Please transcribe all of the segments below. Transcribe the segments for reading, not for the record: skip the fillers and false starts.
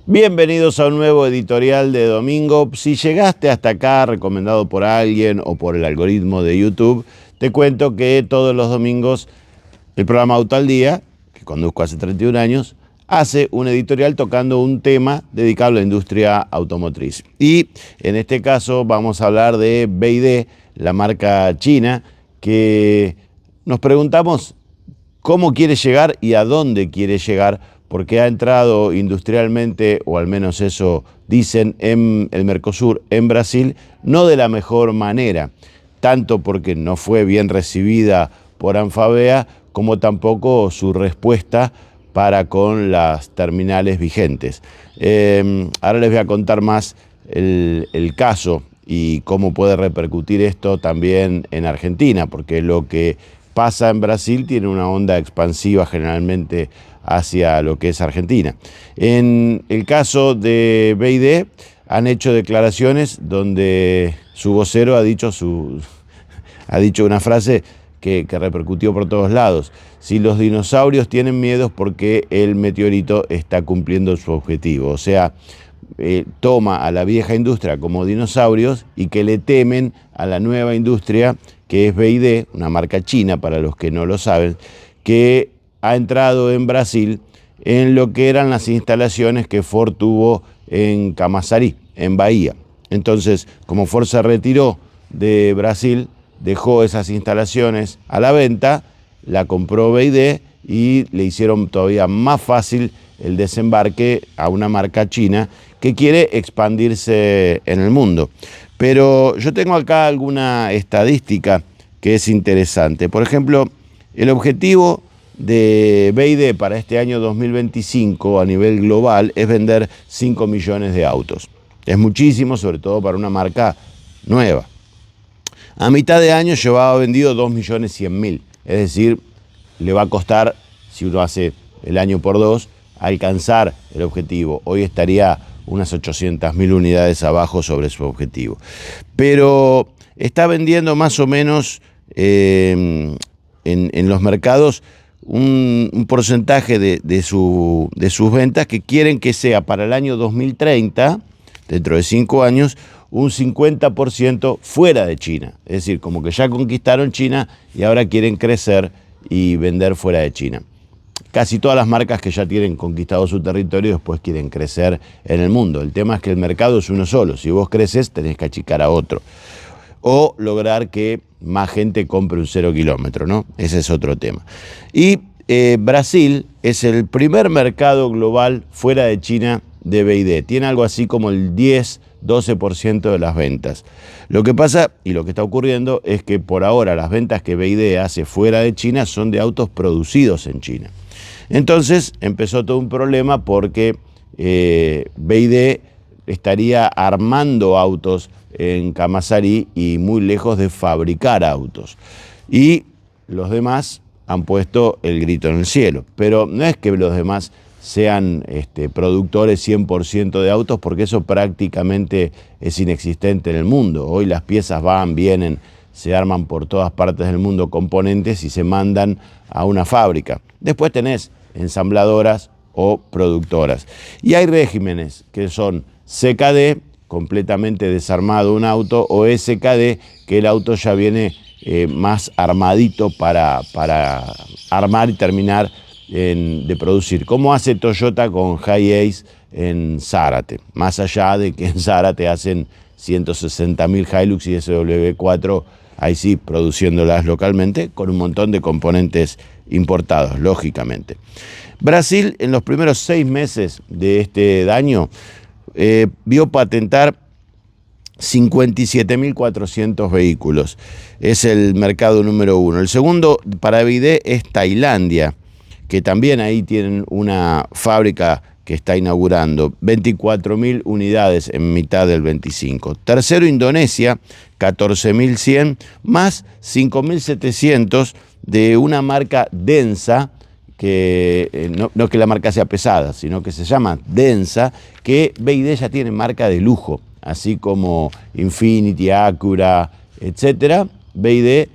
Bienvenidos a un nuevo editorial de domingo. Si llegaste hasta acá recomendado por alguien o por el algoritmo de YouTube, te cuento que todos los domingos el programa Auto al Día, que conduzco hace 31 años, hace un editorial tocando un tema dedicado a la industria automotriz. Y en este caso vamos a hablar de BYD, la marca china, que nos preguntamos cómo quiere llegar y a dónde quiere llegar, porque ha entrado industrialmente, o al menos eso dicen, en el Mercosur, en Brasil, no de la mejor manera, tanto porque no fue bien recibida por Anfavea, como tampoco su respuesta para con las terminales vigentes. Ahora les voy a contar más el caso y cómo puede repercutir esto también en Argentina, porque lo que pasa en Brasil tiene una onda expansiva generalmente hacia lo que es Argentina. En el caso de BYD han hecho declaraciones donde su vocero ha dicho una frase que repercutió por todos lados. Si los dinosaurios tienen miedo es porque el meteorito está cumpliendo su objetivo. O sea, toma a la vieja industria como dinosaurios y que le temen a la nueva industria que es BYD, una marca china para los que no lo saben, que ha entrado en Brasil en lo que eran las instalaciones que Ford tuvo en Camaçari, en Bahía. Entonces, como Ford se retiró de Brasil, dejó esas instalaciones a la venta, la compró BYD y le hicieron todavía más fácil el desembarque a una marca china que quiere expandirse en el mundo. Pero yo tengo acá alguna estadística que es interesante. Por ejemplo, el objetivo de BYD para este año 2025 a nivel global es vender 5 millones de autos. Es muchísimo, sobre todo para una marca nueva. A mitad de año llevaba vendido 2.100.000. Es decir, le va a costar, si uno hace el año por dos, alcanzar el objetivo. Hoy estaría unas 800.000 unidades abajo sobre su objetivo. Pero está vendiendo más o menos en los mercados un porcentaje de sus ventas que quieren que sea para el año 2030, dentro de 5 años, un 50% fuera de China. Es decir, como que ya conquistaron China y ahora quieren crecer y vender fuera de China. Casi todas las marcas que ya tienen conquistado su territorio después quieren crecer en el mundo. El tema es que el mercado es uno solo. Si vos creces, tenés que achicar a otro. O lograr que más gente compre un 0 kilómetro, ¿no? Ese es otro tema. Y Brasil es el primer mercado global fuera de China de BYD. Tiene algo así como el 10-12% de las ventas. Lo que pasa y lo que está ocurriendo es que por ahora las ventas que BYD hace fuera de China son de autos producidos en China. Entonces empezó todo un problema porque BYD estaría armando autos en Camaçari y muy lejos de fabricar autos. Y los demás han puesto el grito en el cielo. Pero no es que los demás sean productores 100% de autos, porque eso prácticamente es inexistente en el mundo. Hoy las piezas van, vienen, se arman por todas partes del mundo componentes y se mandan a una fábrica. Después tenés ensambladoras o productoras. Y hay regímenes que son CKD, completamente desarmado un auto, o SKD, que el auto ya viene más armadito para armar y terminar de producir. Como hace Toyota con Hiace en Zárate, más allá de que en Zárate hacen 160.000 Hilux y SW4, ahí sí, produciéndolas localmente, con un montón de componentes importados, lógicamente. Brasil, en los primeros 6 meses de este año, vio patentar 57.400 vehículos. Es el mercado número 1. El segundo para BYD es Tailandia, que también ahí tienen una fábrica que está inaugurando, 24.000 unidades en mitad del 25. Tercero, Indonesia, 14.100, más 5.700 de una marca densa, que no que la marca sea pesada, sino que se llama densa, que BYD ya tiene marca de lujo, así como Infiniti, Acura, etcétera. BYD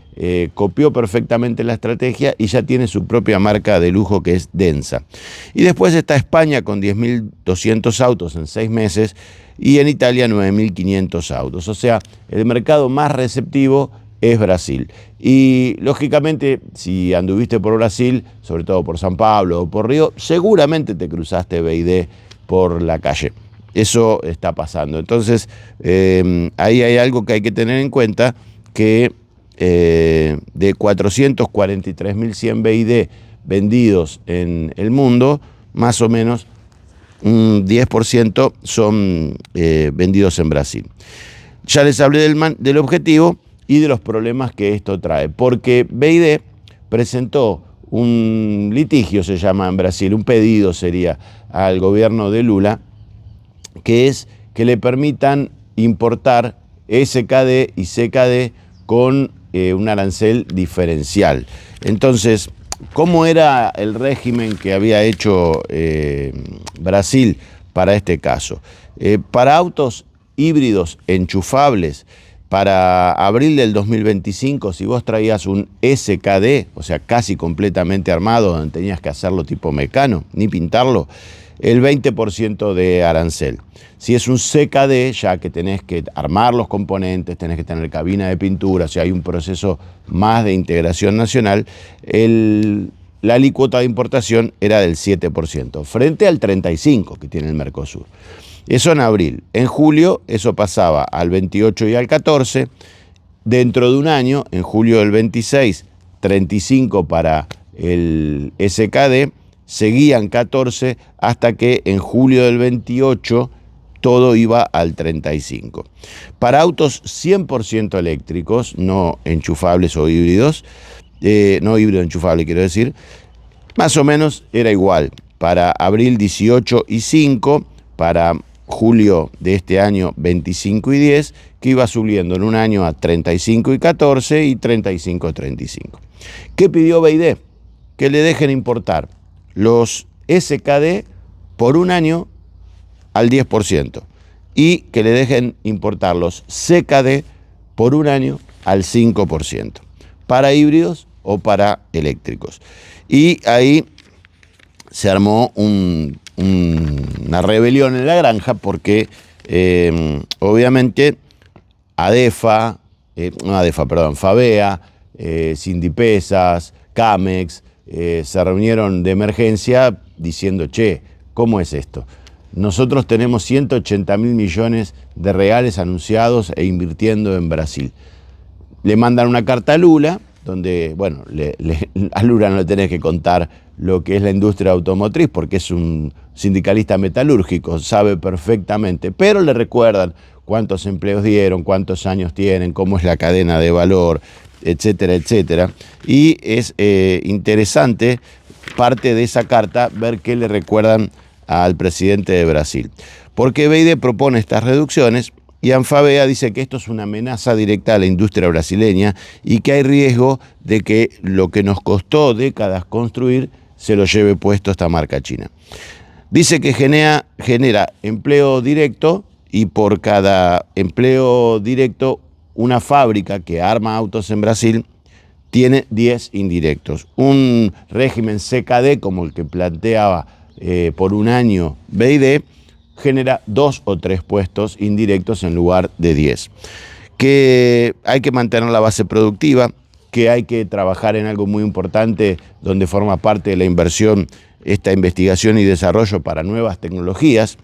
copió perfectamente la estrategia y ya tiene su propia marca de lujo que es Densa. Y después está España con 10.200 autos en 6 meses y en Italia 9.500 autos. O sea, el mercado más receptivo es Brasil. Y lógicamente, si anduviste por Brasil, sobre todo por San Pablo o por Río, seguramente te cruzaste BYD por la calle. Eso está pasando. Entonces, ahí hay algo que hay que tener en cuenta, que de 443.100 BYD vendidos en el mundo, más o menos un 10% son vendidos en Brasil. Ya les hablé del objetivo y de los problemas que esto trae, porque BYD presentó un litigio, se llama en Brasil, un pedido sería al gobierno de Lula, que es que le permitan importar SKD y CKD con un arancel diferencial. Entonces, ¿cómo era el régimen que había hecho Brasil para este caso? Para autos híbridos enchufables, para abril del 2025, si vos traías un SKD, o sea, casi completamente armado, donde tenías que hacerlo tipo Mecano, ni pintarlo, el 20% de arancel. Si es un CKD, ya que tenés que armar los componentes, tenés que tener cabina de pintura, o sea, hay un proceso más de integración nacional, la alícuota de importación era del 7%, frente al 35% que tiene el Mercosur. Eso en abril. En julio eso pasaba al 28 y al 14. Dentro de un año, en julio del 26, 35 para el SKD, seguían 14 hasta que en julio del 28 todo iba al 35. Para autos 100% eléctricos, no enchufables o híbridos, no híbrido enchufable quiero decir, más o menos era igual. Para abril 18 y 5, para julio de este año 25 y 10, que iba subiendo en un año a 35 y 14 y 35 y 35. ¿Qué pidió BYD? Que le dejen importar los SKD por un año al 10% y que le dejen importar los CKD por un año al 5%, para híbridos o para eléctricos. Y ahí se armó una rebelión en la granja porque obviamente FABEA, Sindipesas, Camex se reunieron de emergencia diciendo, che, ¿cómo es esto? Nosotros tenemos 180.000 millones de reales anunciados e invirtiendo en Brasil. Le mandan una carta a Lula, donde, bueno, a Lula no le tenés que contar lo que es la industria automotriz, porque es un sindicalista metalúrgico, sabe perfectamente, pero le recuerdan cuántos empleos dieron, cuántos años tienen, cómo es la cadena de valor, etcétera, etcétera. Y es interesante, parte de esa carta, ver qué le recuerdan al presidente de Brasil. Porque BYD propone estas reducciones y Anfavea dice que esto es una amenaza directa a la industria brasileña y que hay riesgo de que lo que nos costó décadas construir se lo lleve puesto esta marca china. Dice que genera empleo directo y por cada empleo directo una fábrica que arma autos en Brasil tiene 10 indirectos. Un régimen CKD como el que planteaba por un año BYD genera 2 o 3 puestos indirectos en lugar de 10. Que hay que mantener la base productiva, que hay que trabajar en algo muy importante donde forma parte de la inversión esta investigación y desarrollo para nuevas tecnologías,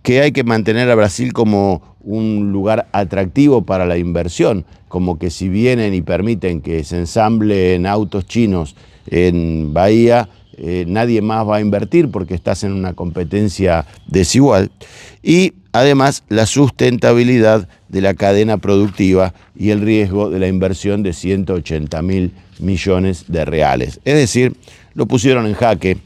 que hay que mantener a Brasil como un lugar atractivo para la inversión, como que si vienen y permiten que se ensamblen autos chinos en Bahía, nadie más va a invertir porque estás en una competencia desigual. Y además la sustentabilidad de la cadena productiva y el riesgo de la inversión de 180.000 millones de reales. Es decir, lo pusieron en jaque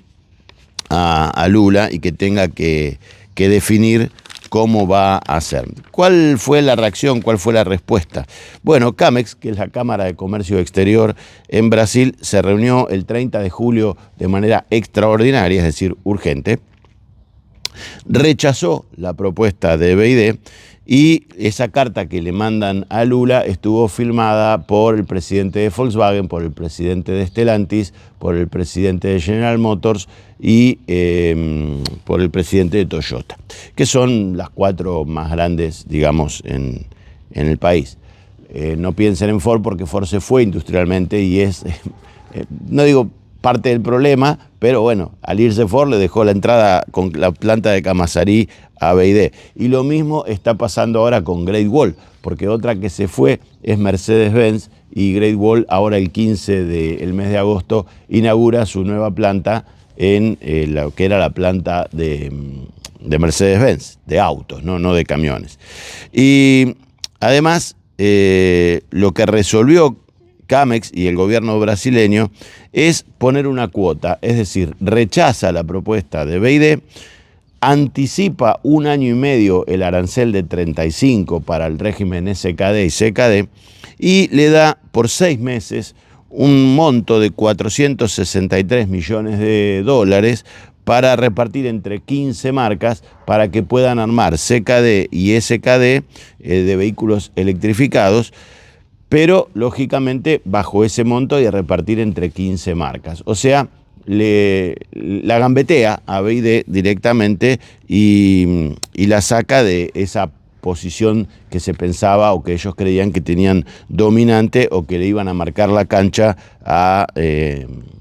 a Lula y que tenga que definir cómo va a hacer. ¿Cuál fue la reacción? ¿Cuál fue la respuesta? Bueno, Camex, que es la Cámara de Comercio Exterior en Brasil, se reunió el 30 de julio de manera extraordinaria, es decir, urgente, rechazó la propuesta de BYD y esa carta que le mandan a Lula estuvo firmada por el presidente de Volkswagen, por el presidente de Stellantis, por el presidente de General Motors y por el presidente de Toyota, que son las 4 más grandes, digamos, en el país. No piensen en Ford porque Ford se fue industrialmente y es, no digo parte del problema, pero bueno, al irse Ford le dejó la entrada con la planta de Camaçari a BYD. Y lo mismo está pasando ahora con Great Wall, porque otra que se fue es Mercedes-Benz y Great Wall ahora el 15 del mes de agosto inaugura su nueva planta en lo que era la planta de Mercedes-Benz, de autos, no de camiones. Y además, lo que resolvió Camex y el gobierno brasileño es poner una cuota, es decir, rechaza la propuesta de BYD, anticipa 1 año y medio el arancel de 35 para el régimen SKD y CKD y le da por 6 meses un monto de 463 millones de dólares para repartir entre 15 marcas para que puedan armar CKD y SKD de vehículos electrificados, pero lógicamente bajo ese monto y a repartir entre 15 marcas. O sea, la gambetea a BYD directamente y la saca de esa posición que se pensaba o que ellos creían que tenían dominante o que le iban a marcar la cancha a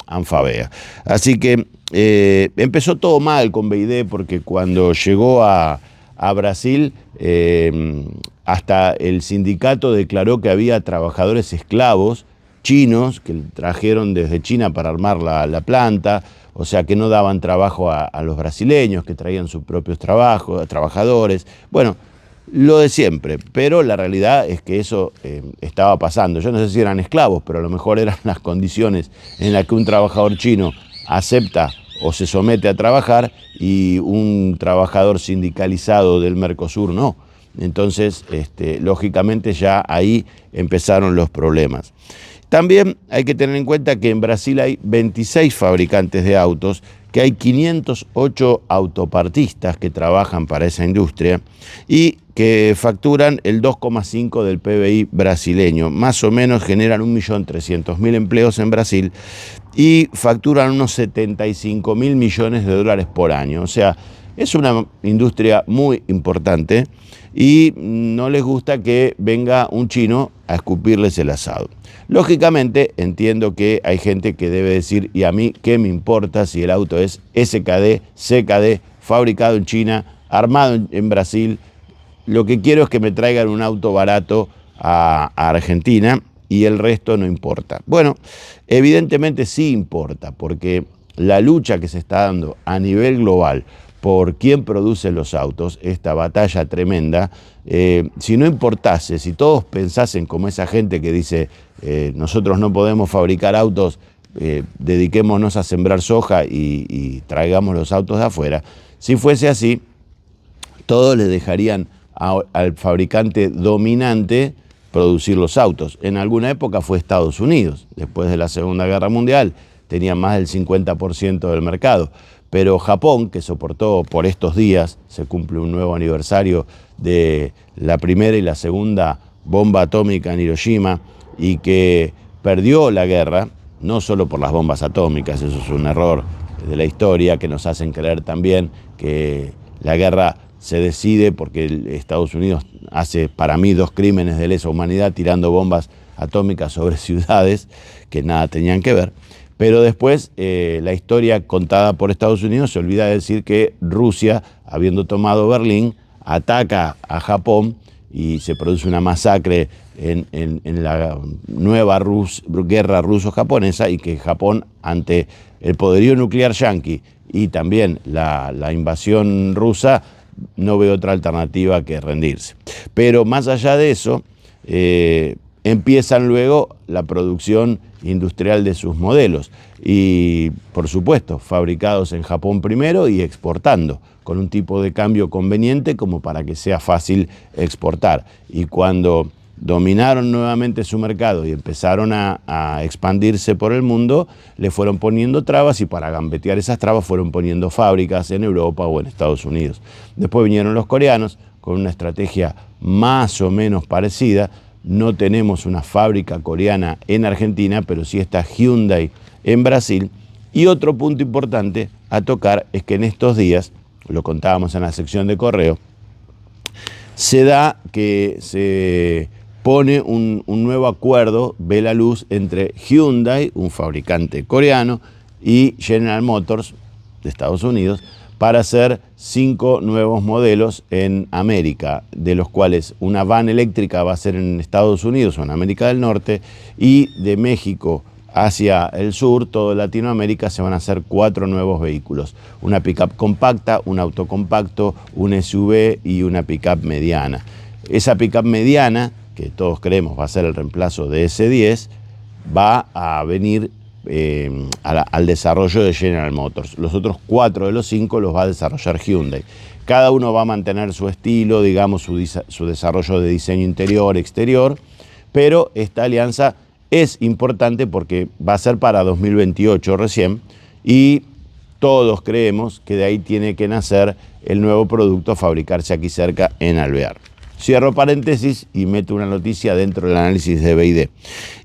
Anfavea. Así que empezó todo mal con BYD porque cuando llegó a Brasil, hasta el sindicato declaró que había trabajadores esclavos chinos que trajeron desde China para armar la planta, o sea que no daban trabajo a los brasileños, que traían sus propios trabajadores. Bueno, lo de siempre, pero la realidad es que eso estaba pasando. Yo no sé si eran esclavos, pero a lo mejor eran las condiciones en las que un trabajador chino acepta o se somete a trabajar y un trabajador sindicalizado del Mercosur no. Entonces, lógicamente ya ahí empezaron los problemas. También hay que tener en cuenta que en Brasil hay 26 fabricantes de autos, que hay 508 autopartistas que trabajan para esa industria y que facturan el 2,5 del PBI brasileño. Más o menos generan 1.300.000 empleos en Brasil y facturan unos 75.000 millones de dólares por año. O sea, es una industria muy importante y no les gusta que venga un chino a escupirles el asado. Lógicamente, entiendo que hay gente que debe decir, ¿y a mí qué me importa si el auto es SKD, CKD, fabricado en China, armado en Brasil? Lo que quiero es que me traigan un auto barato a Argentina y el resto no importa. Bueno, evidentemente sí importa, porque la lucha que se está dando a nivel global por quién produce los autos, esta batalla tremenda, si no importase, si todos pensasen como esa gente que dice nosotros no podemos fabricar autos, dediquémonos a sembrar soja y traigamos los autos de afuera, si fuese así, todos le dejarían al fabricante dominante producir los autos. En alguna época fue Estados Unidos, después de la Segunda Guerra Mundial, tenía más del 50% del mercado. Pero Japón, que soportó por estos días, se cumple un nuevo aniversario de la primera y la segunda bomba atómica en Hiroshima y que perdió la guerra, no solo por las bombas atómicas, eso es un error de la historia que nos hacen creer también que la guerra se decide porque Estados Unidos hace para mí 2 crímenes de lesa humanidad tirando bombas atómicas sobre ciudades que nada tenían que ver. Pero después la historia contada por Estados Unidos se olvida de decir que Rusia, habiendo tomado Berlín, ataca a Japón y se produce una masacre en la nueva guerra ruso-japonesa y que Japón, ante el poderío nuclear yanqui y también la invasión rusa, no ve otra alternativa que rendirse. Pero más allá de eso, empiezan luego la producción industrial de sus modelos y, por supuesto, fabricados en Japón primero y exportando con un tipo de cambio conveniente como para que sea fácil exportar. Y cuando dominaron nuevamente su mercado y empezaron a expandirse por el mundo, le fueron poniendo trabas y para gambetear esas trabas fueron poniendo fábricas en Europa o en Estados Unidos. Después vinieron los coreanos con una estrategia más o menos parecida. No tenemos una fábrica coreana en Argentina, pero sí está Hyundai en Brasil. Y otro punto importante a tocar es que en estos días, lo contábamos en la sección de correo, se da que se pone un nuevo acuerdo, ve la luz, entre Hyundai, un fabricante coreano, y General Motors de Estados Unidos, para hacer 5 nuevos modelos en América, de los cuales una van eléctrica va a ser en Estados Unidos o en América del Norte, y de México hacia el sur, toda Latinoamérica, se van a hacer 4 nuevos vehículos. Una pick-up compacta, un auto compacto, un SUV y una pick-up mediana. Esa pick-up mediana, que todos creemos va a ser el reemplazo de S10, va a venir al desarrollo de General Motors. Los otros 4 de los 5 los va a desarrollar Hyundai. Cada uno va a mantener su estilo, digamos, su desarrollo de diseño interior, exterior, pero esta alianza es importante porque va a ser para 2028 recién y todos creemos que de ahí tiene que nacer el nuevo producto a fabricarse aquí cerca en Alvear. Cierro paréntesis y meto una noticia dentro del análisis de BID.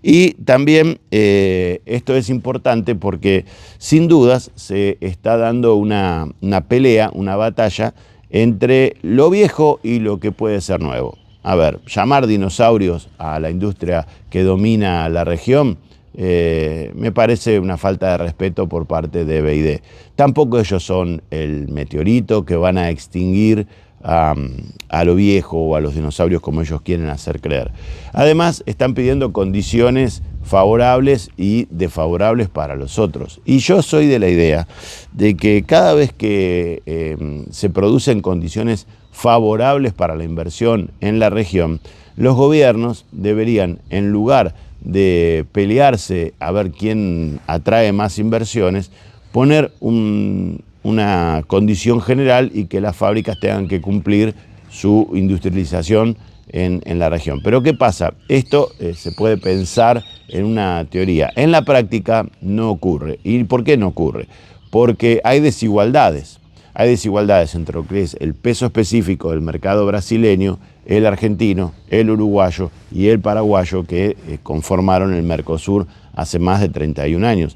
Y también esto es importante porque sin dudas se está dando una pelea, una batalla entre lo viejo y lo que puede ser nuevo. A ver, llamar dinosaurios a la industria que domina la región me parece una falta de respeto por parte de BID. Tampoco ellos son el meteorito que van a extinguir a lo viejo o a los dinosaurios como ellos quieren hacer creer. Además, están pidiendo condiciones favorables y desfavorables para los otros. Y yo soy de la idea de que cada vez que se producen condiciones favorables para la inversión en la región, los gobiernos deberían, en lugar de pelearse a ver quién atrae más inversiones, poner una condición general y que las fábricas tengan que cumplir su industrialización en la región. Pero ¿qué pasa? Esto se puede pensar en una teoría. En la práctica no ocurre. ¿Y por qué no ocurre? Porque hay desigualdades. Hay desigualdades entre lo que es el peso específico del mercado brasileño, el argentino, el uruguayo y el paraguayo que conformaron el Mercosur hace más de 31 años.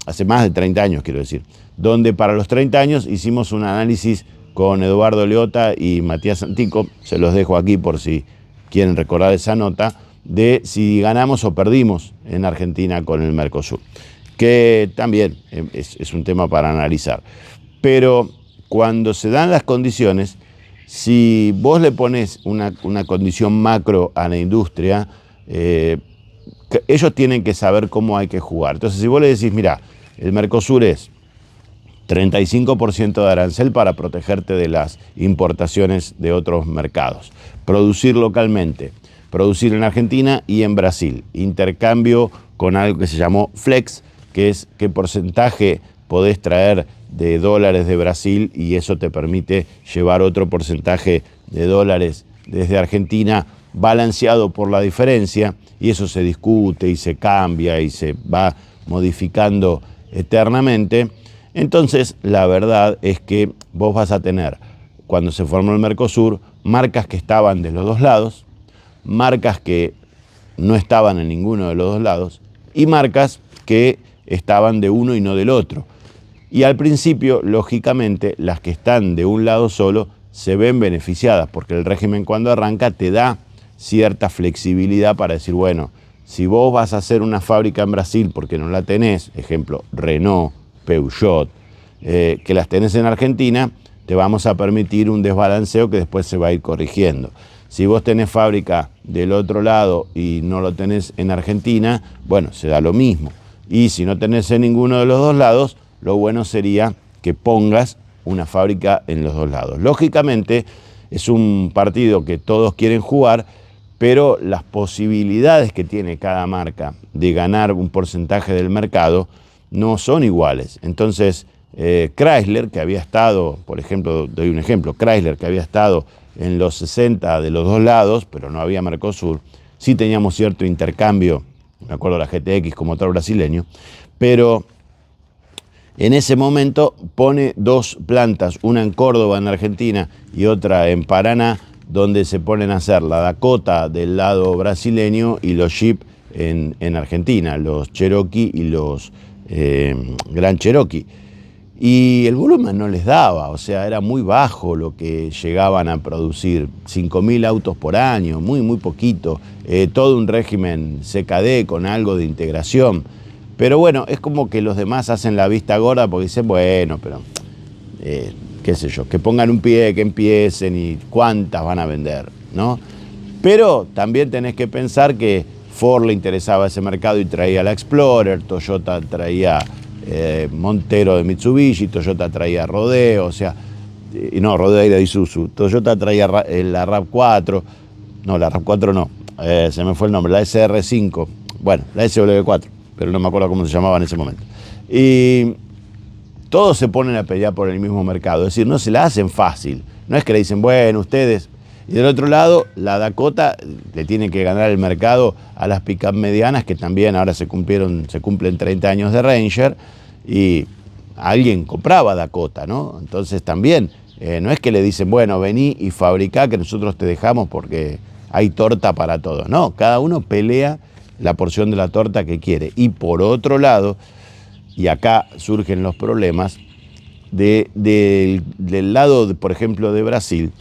Hace más de 30 años, quiero decir, donde para los 30 años hicimos un análisis con Eduardo Leota y Matías Antico, se los dejo aquí por si quieren recordar esa nota, de si ganamos o perdimos en Argentina con el Mercosur, que también es un tema para analizar. Pero cuando se dan las condiciones, si vos le pones una condición macro a la industria, ellos tienen que saber cómo hay que jugar. Entonces, si vos le decís, mira, el Mercosur es 35% de arancel para protegerte de las importaciones de otros mercados, producir localmente, producir en Argentina y en Brasil, intercambio con algo que se llamó Flex, que es qué porcentaje podés traer de dólares de Brasil y eso te permite llevar otro porcentaje de dólares desde Argentina balanceado por la diferencia, y eso se discute y se cambia y se va modificando eternamente. Entonces, la verdad es que vos vas a tener, cuando se formó el Mercosur, marcas que estaban de los dos lados, marcas que no estaban en ninguno de los dos lados y marcas que estaban de uno y no del otro. Y al principio, lógicamente, las que están de un lado solo se ven beneficiadas porque el régimen cuando arranca te da cierta flexibilidad para decir, bueno, si vos vas a hacer una fábrica en Brasil porque no la tenés, ejemplo, Renault, Peugeot, que las tenés en Argentina, te vamos a permitir un desbalanceo que después se va a ir corrigiendo. Si vos tenés fábrica del otro lado y no lo tenés en Argentina, bueno, se da lo mismo. Y si no tenés en ninguno de los dos lados, lo bueno sería que pongas una fábrica en los dos lados. Lógicamente, es un partido que todos quieren jugar, pero las posibilidades que tiene cada marca de ganar un porcentaje del mercado no son iguales. Entonces, Chrysler, que había estado, por ejemplo, doy un ejemplo, Chrysler, que había estado en los 60 de los dos lados, pero no había Mercosur. Sí teníamos cierto intercambio, me acuerdo la GTX con motor brasileño, pero en ese momento pone dos plantas, una en Córdoba, en Argentina, y otra en Paraná, donde se ponen a hacer la Dakota del lado brasileño y los Jeep en Argentina, los Cherokee y los Gran Cherokee. Y el volumen no les daba, o sea, era muy bajo lo que llegaban a producir, 5.000 autos por año, muy poquito, todo un régimen CKD con algo de integración. Pero bueno, es como que los demás hacen la vista gorda porque dicen, bueno, pero qué sé yo, que pongan un pie, que empiecen y cuántas van a vender, ¿no? Pero también tenés que pensar que Ford le interesaba ese mercado y traía la Explorer, Toyota traía Montero de Mitsubishi, Toyota traía Rodeo, o sea, no, Rodeo era de Isuzu, Toyota traía la RAV4, no, la RAV4 no, se me fue el nombre, la SR5, bueno, la SW4, pero no me acuerdo cómo se llamaba en ese momento. Y todos se ponen a pelear por el mismo mercado, es decir, no se la hacen fácil, no es que le dicen, bueno, ustedes. Y del otro lado, la Dakota le tiene que ganar el mercado a las pick-up medianas, que también ahora se cumplen 30 años de Ranger, y alguien compraba Dakota, ¿no? Entonces también, no es que le dicen, bueno, vení y fabricá que nosotros te dejamos porque hay torta para todos. No, cada uno pelea la porción de la torta que quiere. Y por otro lado, y acá surgen los problemas, del lado, por ejemplo, de Brasil,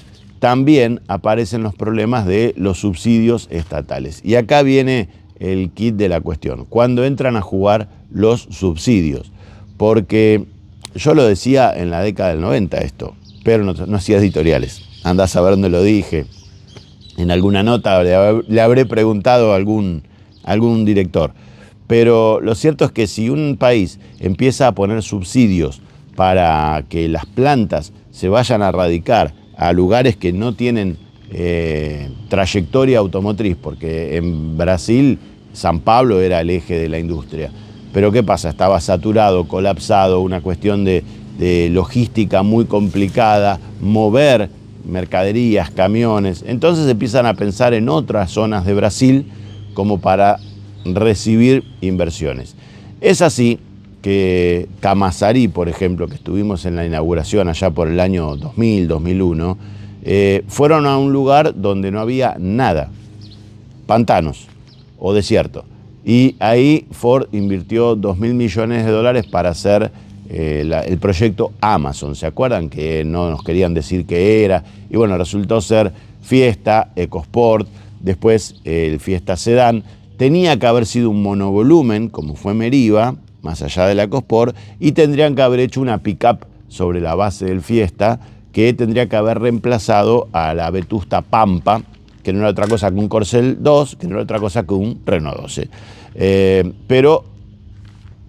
también aparecen los problemas de los subsidios estatales. Y acá viene el kit de la cuestión. Cuando entran a jugar los subsidios. Porque yo lo decía en la década del 90 esto, pero no hacía editoriales. Andás a ver dónde lo dije. En alguna nota le habré preguntado a algún director. Pero lo cierto es que si un país empieza a poner subsidios para que las plantas se vayan a radicar a lugares que no tienen trayectoria automotriz, porque en Brasil San Pablo era el eje de la industria. Pero ¿qué pasa? Estaba saturado, colapsado, una cuestión de logística muy complicada, mover mercaderías, camiones. Entonces empiezan a pensar en otras zonas de Brasil como para recibir inversiones. Es así que Camaçari, por ejemplo, que estuvimos en la inauguración allá por el año 2000, 2001, fueron a un lugar donde no había nada, pantanos o desierto. Y ahí Ford invirtió $2.000 millones para hacer el proyecto Amazon. ¿Se acuerdan que no nos querían decir qué era? Y bueno, resultó ser Fiesta, EcoSport, después el Fiesta Sedán. Tenía que haber sido un monovolumen, como fue Meriva, más allá de la EcoSport, y tendrían que haber hecho una pick-up sobre la base del Fiesta, que tendría que haber reemplazado a la vetusta Pampa, que no era otra cosa que un Corcel 2, que no era otra cosa que un Renault 12. Pero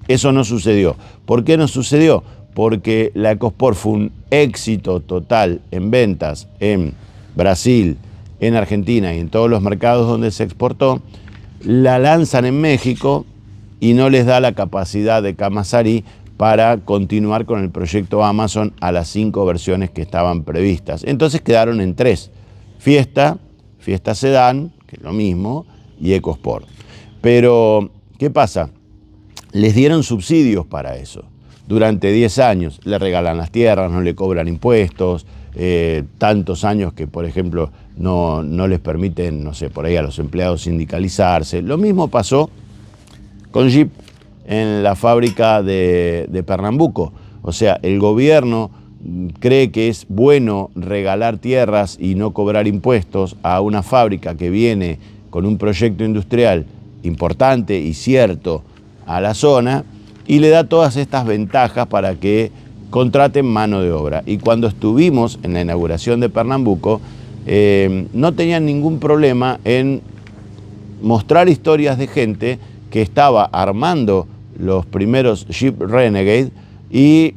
eso no sucedió. ¿Por qué no sucedió? Porque la EcoSport fue un éxito total en ventas en Brasil, en Argentina y en todos los mercados donde se exportó. La lanzan en México y no les da la capacidad de Camaçari para continuar con el proyecto Amazon a las 5 versiones que estaban previstas. Entonces quedaron en 3. Fiesta Sedán, que es lo mismo, y EcoSport. Pero, ¿qué pasa? Les dieron subsidios para eso. Durante 10 años le regalan las tierras, no le cobran impuestos, tantos años que, por ejemplo, no les permiten, no sé, por ahí a los empleados sindicalizarse. Lo mismo pasó con Jeep en la fábrica de Pernambuco. O sea, el gobierno cree que es bueno regalar tierras y no cobrar impuestos a una fábrica que viene con un proyecto industrial importante y cierto a la zona y le da todas estas ventajas para que contraten mano de obra. Y cuando estuvimos en la inauguración de Pernambuco, no tenían ningún problema en mostrar historias de gente que estaba armando los primeros Jeep Renegade y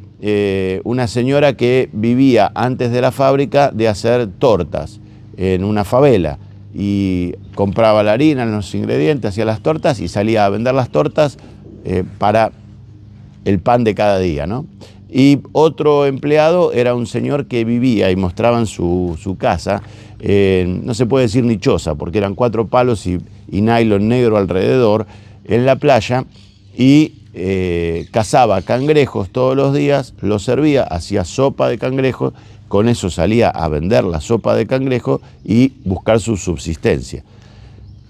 una señora que vivía antes de la fábrica de hacer tortas en una favela y compraba la harina, los ingredientes, hacía las tortas y salía a vender las tortas para el pan de cada día, ¿no? Y otro empleado era un señor que vivía, y mostraban su casa, no se puede decir ni choza, porque eran 4 palos y nylon negro alrededor, en la playa, y cazaba cangrejos todos los días, los servía, hacía sopa de cangrejo, con eso salía a vender la sopa de cangrejo y buscar su subsistencia.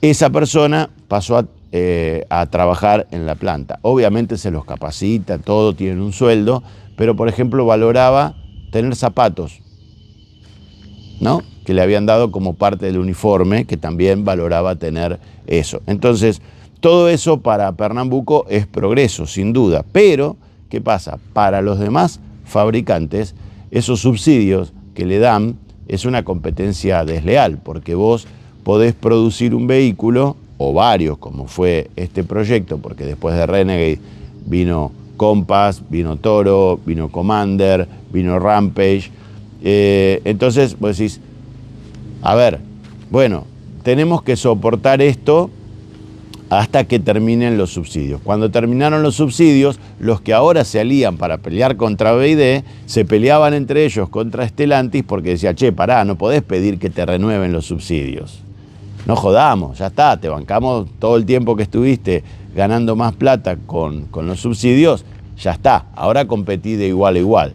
Esa persona pasó a trabajar en la planta. Obviamente se los capacita, todo, tienen un sueldo, pero por ejemplo valoraba tener zapatos, ¿no?, que le habían dado como parte del uniforme, que también valoraba tener eso. Entonces, todo eso para Pernambuco es progreso, sin duda. Pero, ¿qué pasa? Para los demás fabricantes, esos subsidios que le dan es una competencia desleal, porque vos podés producir un vehículo, o varios, como fue este proyecto, porque después de Renegade vino Compass, vino Toro, vino Commander, vino Rampage. Entonces vos decís, a ver, bueno, tenemos que soportar esto hasta que terminen los subsidios. Cuando terminaron los subsidios, los que ahora se alían para pelear contra BYD, se peleaban entre ellos contra Stellantis porque decía, che, pará, no podés pedir que te renueven los subsidios. No jodamos, ya está, te bancamos todo el tiempo que estuviste ganando más plata con los subsidios, ya está, ahora competí de igual a igual.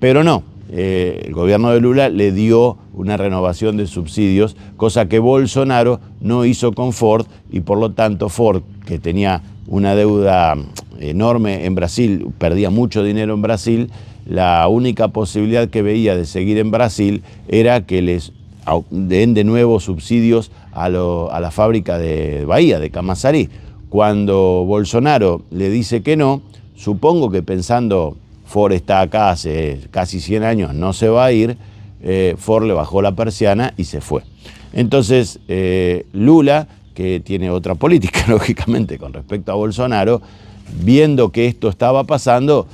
Pero no, el gobierno de Lula le dio una renovación de subsidios, cosa que Bolsonaro no hizo con Ford, y por lo tanto Ford, que tenía una deuda enorme en Brasil, perdía mucho dinero en Brasil, la única posibilidad que veía de seguir en Brasil era que les den de nuevo subsidios a la fábrica de Bahía, de Camaçari. Cuando Bolsonaro le dice que no, supongo que pensando, Ford está acá hace casi 100 años, no se va a ir, Ford le bajó la persiana y se fue. Entonces, Lula, que tiene otra política, lógicamente, con respecto a Bolsonaro, viendo que esto estaba pasando,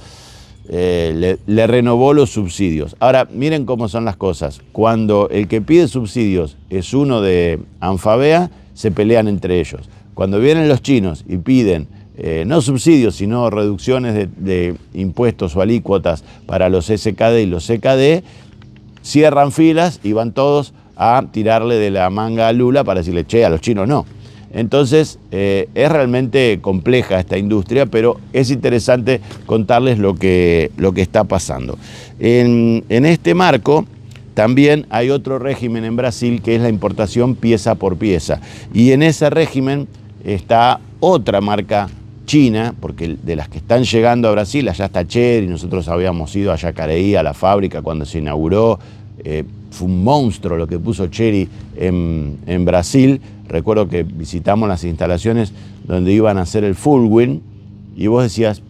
le renovó los subsidios. Ahora, miren cómo son las cosas. Cuando el que pide subsidios es uno de Anfavea, se pelean entre ellos. Cuando vienen los chinos y piden no subsidios, sino reducciones de impuestos o alícuotas para los SKD y los CKD, cierran filas y van todos a tirarle de la manga a Lula para decirle, che, a los chinos no. Entonces, es realmente compleja esta industria, pero es interesante contarles lo que está pasando. En este marco, también hay otro régimen en Brasil, que es la importación pieza por pieza. Y en ese régimen está otra marca china, porque de las que están llegando a Brasil, allá está Chery, nosotros habíamos ido a Jacareí, a la fábrica, cuando se inauguró. Fue un monstruo lo que puso Chery en Brasil. Recuerdo que visitamos las instalaciones donde iban a hacer el Fullwind y vos decías,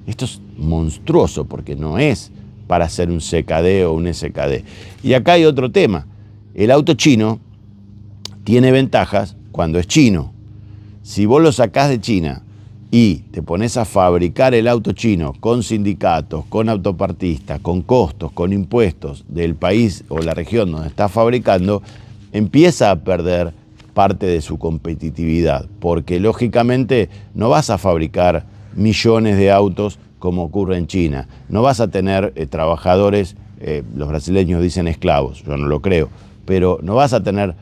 esto es monstruoso porque no es para hacer un CKD o un SKD. Y acá hay otro tema. El auto chino tiene ventajas cuando es chino. Si vos lo sacás de China y te pones a fabricar el auto chino con sindicatos, con autopartistas, con costos, con impuestos del país o la región donde está fabricando, empieza a perder parte de su competitividad, porque lógicamente no vas a fabricar millones de autos como ocurre en China, no vas a tener trabajadores, los brasileños dicen esclavos, yo no lo creo, pero no vas a tener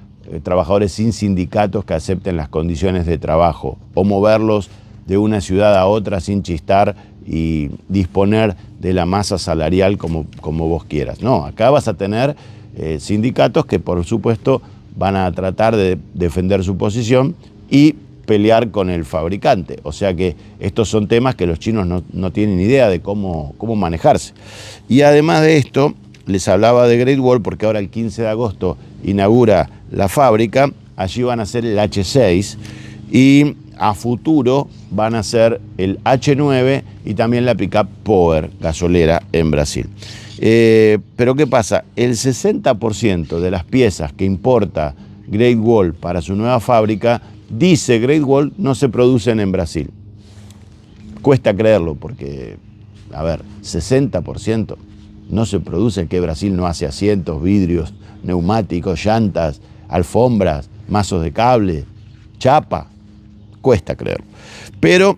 trabajadores sin sindicatos que acepten las condiciones de trabajo o moverlos de una ciudad a otra sin chistar y disponer de la masa salarial como vos quieras. No, acá vas a tener sindicatos que por supuesto van a tratar de defender su posición y pelear con el fabricante. O sea que estos son temas que los chinos no tienen idea de cómo manejarse. Y además de esto, les hablaba de Great Wall porque ahora el 15 de agosto inaugura la fábrica, allí van a hacer el H6 y a futuro van a hacer el H9 y también la pickup Power gasolera en Brasil. Pero ¿qué pasa? El 60% de las piezas que importa Great Wall para su nueva fábrica, dice Great Wall, no se producen en Brasil. Cuesta creerlo porque, a ver, 60% no se produce, que Brasil no hace asientos, vidrios, neumáticos, llantas, alfombras, mazos de cable, chapa. Cuesta creerlo. Pero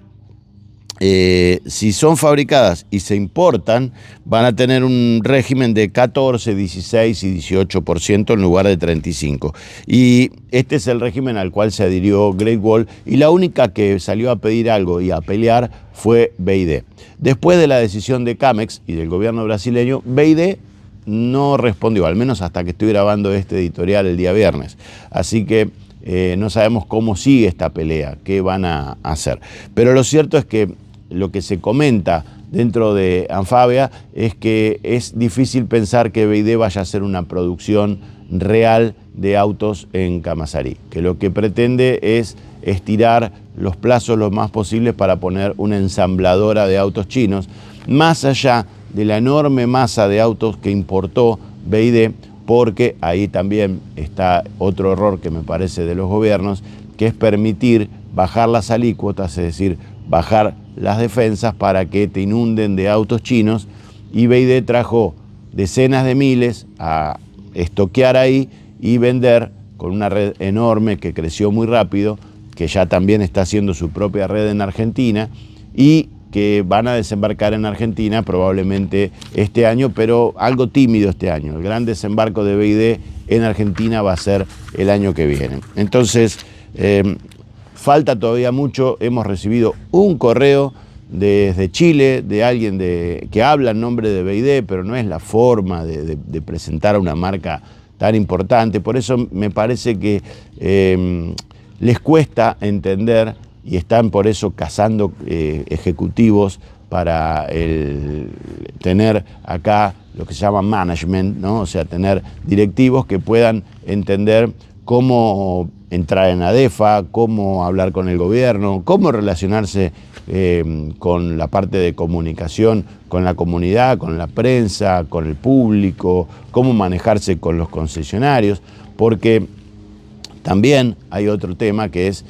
si son fabricadas y se importan, van a tener un régimen de 14, 16 y 18% en lugar de 35%. Y este es el régimen al cual se adhirió Great Wall, y la única que salió a pedir algo y a pelear fue BID. Después de la decisión de Camex y del gobierno brasileño, BID no respondió, al menos hasta que estoy grabando este editorial el día viernes. Así que no sabemos cómo sigue esta pelea, qué van a hacer. Pero lo cierto es que lo que se comenta dentro de Anfavea es que es difícil pensar que BID vaya a hacer una producción real de autos en Camaçari, que lo que pretende es estirar los plazos lo más posibles para poner una ensambladora de autos chinos, más allá de la enorme masa de autos que importó BID, porque ahí también está otro error que me parece de los gobiernos, que es permitir bajar las alícuotas, es decir, bajar las defensas para que te inunden de autos chinos, y BID trajo decenas de miles a estoquear ahí y vender con una red enorme que creció muy rápido, que ya también está haciendo su propia red en Argentina y que van a desembarcar en Argentina probablemente este año, pero algo tímido este año. El gran desembarco de BID en Argentina va a ser el año que viene. Entonces, falta todavía mucho. Hemos recibido un correo desde Chile de alguien que habla en nombre de BID, pero no es la forma de presentar a una marca tan importante. Por eso me parece que les cuesta entender y están por eso cazando ejecutivos para tener acá lo que se llama management, ¿no? O sea, tener directivos que puedan entender cómo entrar en ADEFA, cómo hablar con el gobierno, cómo relacionarse con la parte de comunicación, con la comunidad, con la prensa, con el público, cómo manejarse con los concesionarios, porque también hay otro tema que es,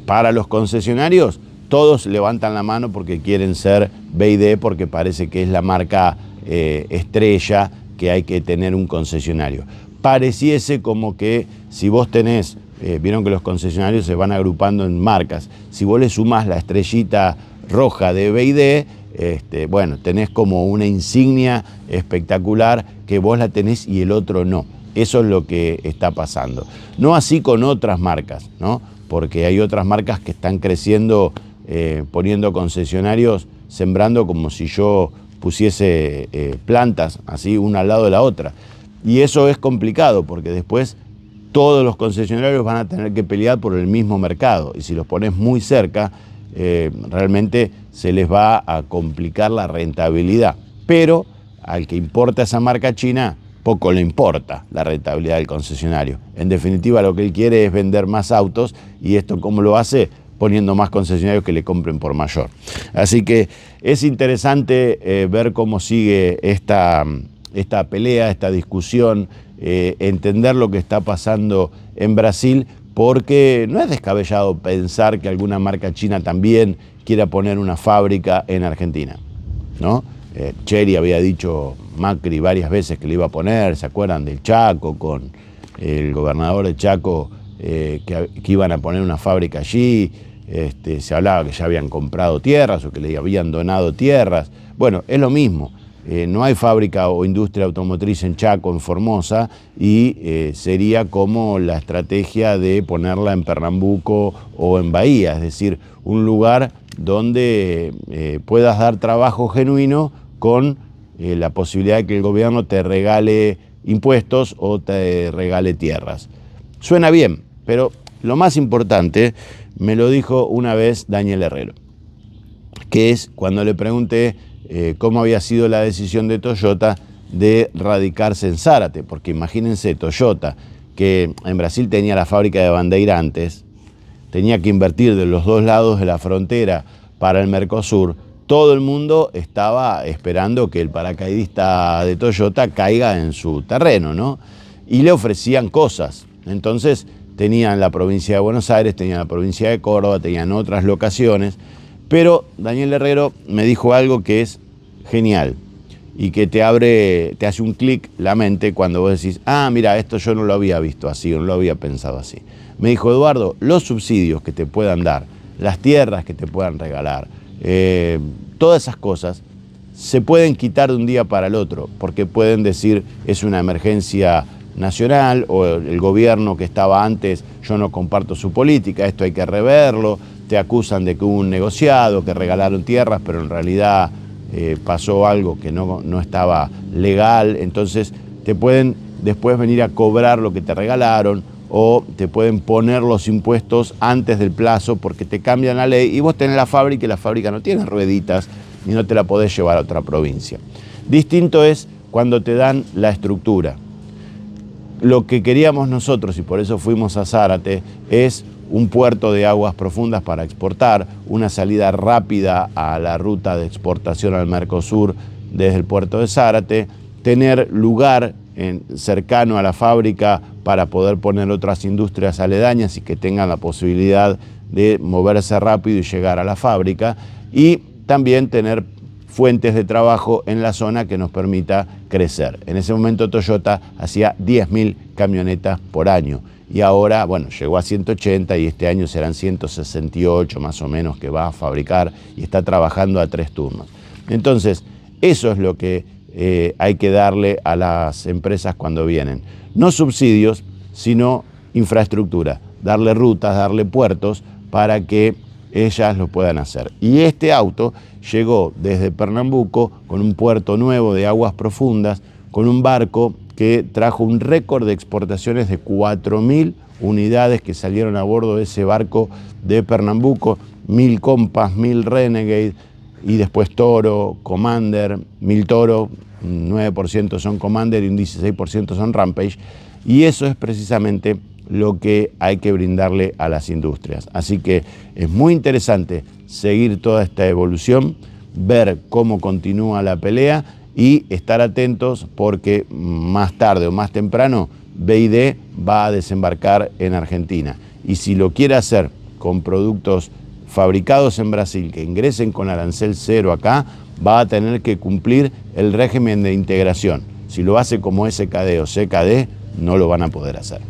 para los concesionarios, todos levantan la mano porque quieren ser BID, porque parece que es la marca estrella que hay que tener un concesionario. Pareciese como que si vos tenés, vieron que los concesionarios se van agrupando en marcas, si vos le sumás la estrellita roja de BID, bueno, tenés como una insignia espectacular que vos la tenés y el otro no. Eso es lo que está pasando. No así con otras marcas, ¿no? Porque hay otras marcas que están creciendo, poniendo concesionarios, sembrando como si yo pusiese plantas así una al lado de la otra. Y eso es complicado porque después todos los concesionarios van a tener que pelear por el mismo mercado. Y si los pones muy cerca, realmente se les va a complicar la rentabilidad. Pero al que importa esa marca china, poco le importa la rentabilidad del concesionario. En definitiva, lo que él quiere es vender más autos, y esto ¿cómo lo hace? Poniendo más concesionarios que le compren por mayor. Así que es interesante ver cómo sigue esta pelea, esta discusión, entender lo que está pasando en Brasil, porque no es descabellado pensar que alguna marca china también quiera poner una fábrica en Argentina, ¿no? Cherry había dicho Macri varias veces que le iba a poner, ¿se acuerdan del Chaco? Con el gobernador de Chaco, que iban a poner una fábrica allí. Se hablaba que ya habían comprado tierras o que le habían donado tierras. Bueno, es lo mismo. No hay fábrica o industria automotriz en Chaco, en Formosa, y sería como la estrategia de ponerla en Pernambuco o en Bahía, es decir, un lugar donde puedas dar trabajo genuino con la posibilidad de que el gobierno te regale impuestos o te regale tierras. Suena bien, pero lo más importante me lo dijo una vez Daniel Herrero, que es cuando le pregunté cómo había sido la decisión de Toyota de radicarse en Zárate, porque imagínense, Toyota, que en Brasil tenía la fábrica de Bandeirantes, tenía que invertir de los dos lados de la frontera para el Mercosur. Todo el mundo estaba esperando que el paracaidista de Toyota caiga en su terreno, ¿no? Y le ofrecían cosas. Entonces tenían la provincia de Buenos Aires, tenían la provincia de Córdoba, tenían otras locaciones. Pero Daniel Herrero me dijo algo que es genial y que te hace un clic la mente cuando vos decís, ah, mira, esto yo no lo había visto así o no lo había pensado así. Me dijo, Eduardo, los subsidios que te puedan dar, las tierras que te puedan regalar, todas esas cosas se pueden quitar de un día para el otro, porque pueden decir es una emergencia nacional, o el gobierno que estaba antes, yo no comparto su política, esto hay que reverlo, te acusan de que hubo un negociado, que regalaron tierras, pero en realidad pasó algo que no estaba legal, entonces te pueden después venir a cobrar lo que te regalaron, o te pueden poner los impuestos antes del plazo porque te cambian la ley y vos tenés la fábrica y la fábrica no tiene rueditas y no te la podés llevar a otra provincia. Distinto es cuando te dan la estructura. Lo que queríamos nosotros, y por eso fuimos a Zárate, es un puerto de aguas profundas para exportar, una salida rápida a la ruta de exportación al Mercosur desde el puerto de Zárate, tener lugar cercano a la fábrica para poder poner otras industrias aledañas y que tengan la posibilidad de moverse rápido y llegar a la fábrica, y también tener fuentes de trabajo en la zona que nos permita crecer. En ese momento Toyota hacía 10.000 camionetas por año y ahora, bueno, llegó a 180 y este año serán 168 más o menos que va a fabricar y está trabajando a 3 turnos. Entonces, eso es lo que hay que darle a las empresas cuando vienen. No subsidios, sino infraestructura, darle rutas, darle puertos para que ellas lo puedan hacer. Y este auto llegó desde Pernambuco con un puerto nuevo de aguas profundas, con un barco que trajo un récord de exportaciones de 4.000 unidades que salieron a bordo de ese barco de Pernambuco, 1.000 Compass, 1.000 Renegade, y después Toro, Commander, 1.000 Toro, 9% son Commander y un 16% son Rampage, y eso es precisamente lo que hay que brindarle a las industrias. Así que es muy interesante seguir toda esta evolución, ver cómo continúa la pelea y estar atentos porque más tarde o más temprano BYD va a desembarcar en Argentina. Y si lo quiere hacer con productos fabricados en Brasil que ingresen con arancel cero acá, va a tener que cumplir el régimen de integración. Si lo hace como SKD o CKD, no lo van a poder hacer.